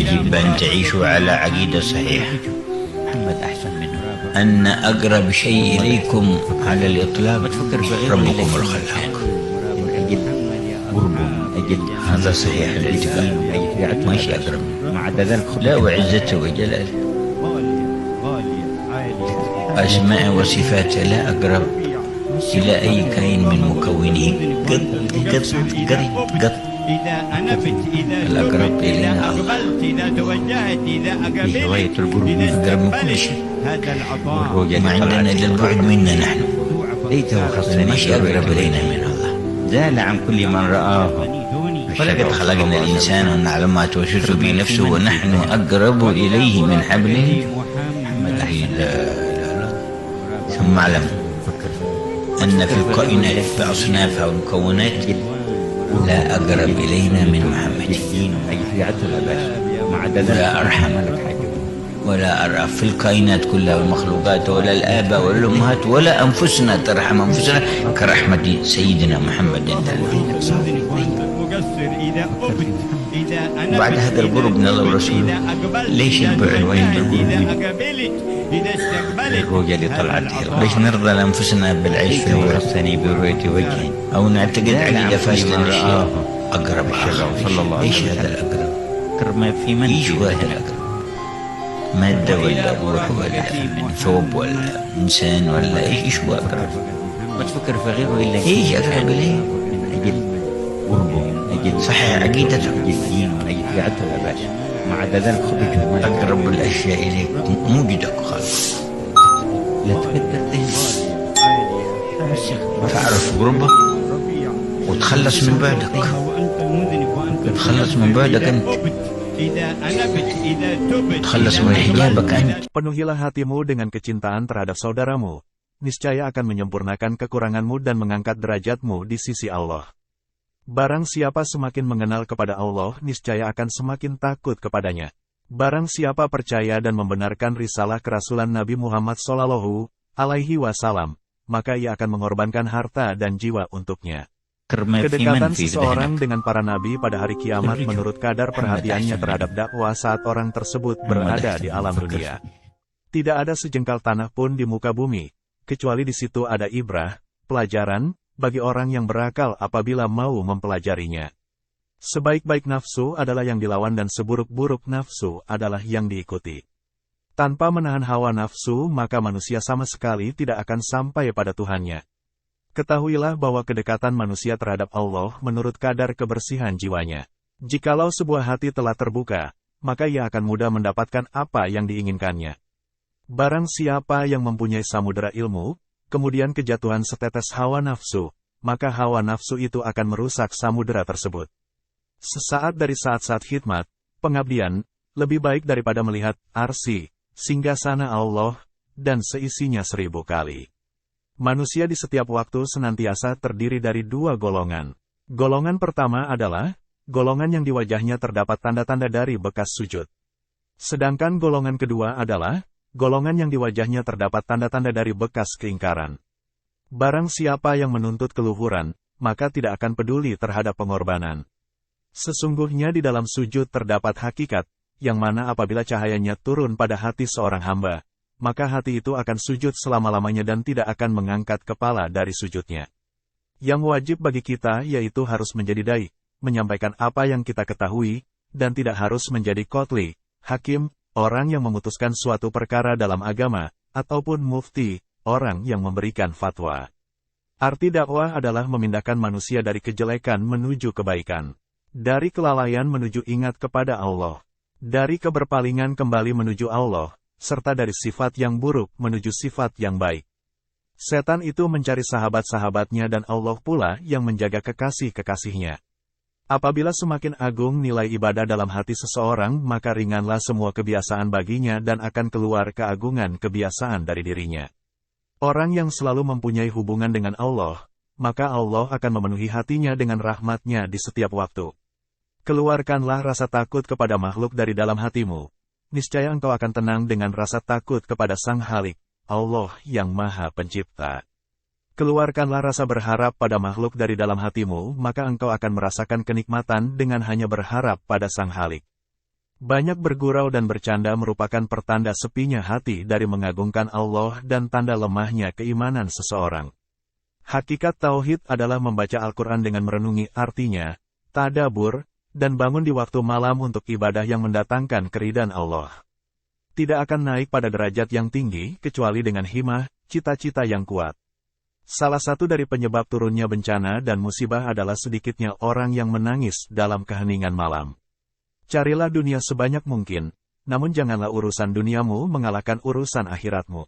يجب أن تعيشوا على عقيدة صحيحة. محمد أحسن منه. أن أقرب شيء إليكم على الإطلاق ربكم الخلاق. هذا صحيح الاعتقاد، ماشي أقرب. لا، وعزته وجلاله أسماء وصفاته لا أقرب إلى أي كائن من مكونه قط. الأقرب إلينا الله، في غاية القرب، أقرب من كل شيء. ما عندنا إلا البعد منا نحن، ليته خصني ماشي أقرب إلينا من الله. زال عن كل من رآه. ولقد خلقنا الإنسان ونعلم ما توسوس به نفسه ونحن أقرب إليه من حبل ثم اعلم أن في الكائنات بأصنافها ومكونات لا أقرب إلينا من محمد، ولا أرحم ولا أرأف في الكائنات كلها والمخلوقات، ولا الآباء ولا الأمهات ولا أنفسنا ترحم أنفسنا كرحمة سيدنا محمد. بعد هذا القرب نظر الرسول ليش البعد وين الرؤيا لطلعته، ليش نرضى لأنفسنا بالعيش في وحسني برؤية وجهه، أو نعتقد عقيدة فاسدة رآه أقرب صلى الله عليه إيش وسلم. هذا الأقرب؟ كرما في من إيش هو هذا الأقرب؟ مادة ولا روح ولا ثوب ولا إنسان ولا إيش هو أقرب؟ ما تفكر في غيره إلا إيش أقرب إليه؟ من أجل قربه، من أجل صحيح عقيدته، من أجل دينه، من أجل طبيعته يا باشا. مع ذلك خرج أقرب الأشياء إليك موجودك خالص. لا تكدر ذهنك، تعرف قربك وتخلص من بعدك، تخلص من بعدك أنت، تخلص من حجابك أنت. Penuhilah hatimu dengan kecintaan terhadap saudaramu, niscaya akan menyempurnakan kekuranganmu dan mengangkat derajatmu di sisi Allah. Barang siapa semakin mengenal kepada Allah, niscaya akan semakin takut kepadanya. Barang siapa percaya dan membenarkan risalah kerasulan Nabi Muhammad Sallallahu Alaihi Wasallam, maka ia akan mengorbankan harta dan jiwa untuknya. Kedekatan seseorang dengan para nabi pada hari kiamat menurut kadar perhatiannya terhadap dakwah saat orang tersebut berada di alam dunia. Tidak ada sejengkal tanah pun di muka bumi, kecuali di situ ada ibrah, pelajaran, bagi orang yang berakal apabila mau mempelajarinya. Sebaik-baik nafsu adalah yang dilawan dan seburuk-buruk nafsu adalah yang diikuti. Tanpa menahan hawa nafsu, maka manusia sama sekali tidak akan sampai pada Tuhannya. Ketahuilah bahwa kedekatan manusia terhadap Allah menurut kadar kebersihan jiwanya. Jikalau sebuah hati telah terbuka, maka ia akan mudah mendapatkan apa yang diinginkannya. Barang siapa yang mempunyai samudera ilmu, kemudian kejatuhan setetes hawa nafsu, maka hawa nafsu itu akan merusak samudera tersebut. Sesaat dari saat-saat khidmat, pengabdian, lebih baik daripada melihat arsy, singgasana Allah, dan seisinya 1000 kali. Manusia di setiap waktu senantiasa terdiri dari dua golongan. Golongan pertama adalah golongan yang di wajahnya terdapat tanda-tanda dari bekas sujud. Sedangkan golongan kedua adalah golongan yang di wajahnya terdapat tanda-tanda dari bekas keingkaran. Barang siapa yang menuntut keluhuran, maka tidak akan peduli terhadap pengorbanan. Sesungguhnya di dalam sujud terdapat hakikat, yang mana apabila cahayanya turun pada hati seorang hamba, maka hati itu akan sujud selama-lamanya dan tidak akan mengangkat kepala dari sujudnya. Yang wajib bagi kita yaitu harus menjadi dai, menyampaikan apa yang kita ketahui, dan tidak harus menjadi qadli, hakim, orang yang memutuskan suatu perkara dalam agama, ataupun mufti, orang yang memberikan fatwa. Arti dakwah adalah memindahkan manusia dari kejelekan menuju kebaikan. Dari kelalaian menuju ingat kepada Allah. Dari keberpalingan kembali menuju Allah, serta dari sifat yang buruk menuju sifat yang baik. Setan itu mencari sahabat-sahabatnya dan Allah pula yang menjaga kekasih-kekasihnya. Apabila semakin agung nilai ibadah dalam hati seseorang, maka ringanlah semua kebiasaan baginya dan akan keluar keagungan kebiasaan dari dirinya. Orang yang selalu mempunyai hubungan dengan Allah, maka Allah akan memenuhi hatinya dengan rahmatnya di setiap waktu. Keluarkanlah rasa takut kepada makhluk dari dalam hatimu. Niscaya engkau akan tenang dengan rasa takut kepada Sang Halik, Allah yang Maha Pencipta. Keluarkanlah rasa berharap pada makhluk dari dalam hatimu, maka engkau akan merasakan kenikmatan dengan hanya berharap pada Sang Halik. Banyak bergurau dan bercanda merupakan pertanda sepinya hati dari mengagungkan Allah dan tanda lemahnya keimanan seseorang. Hakikat tauhid adalah membaca Al-Quran dengan merenungi artinya, tadabur, dan bangun di waktu malam untuk ibadah yang mendatangkan keridhaan Allah. Tidak akan naik pada derajat yang tinggi kecuali dengan himah, cita-cita yang kuat. Salah satu dari penyebab turunnya bencana dan musibah adalah sedikitnya orang yang menangis dalam keheningan malam. Carilah dunia sebanyak mungkin, namun janganlah urusan duniamu mengalahkan urusan akhiratmu.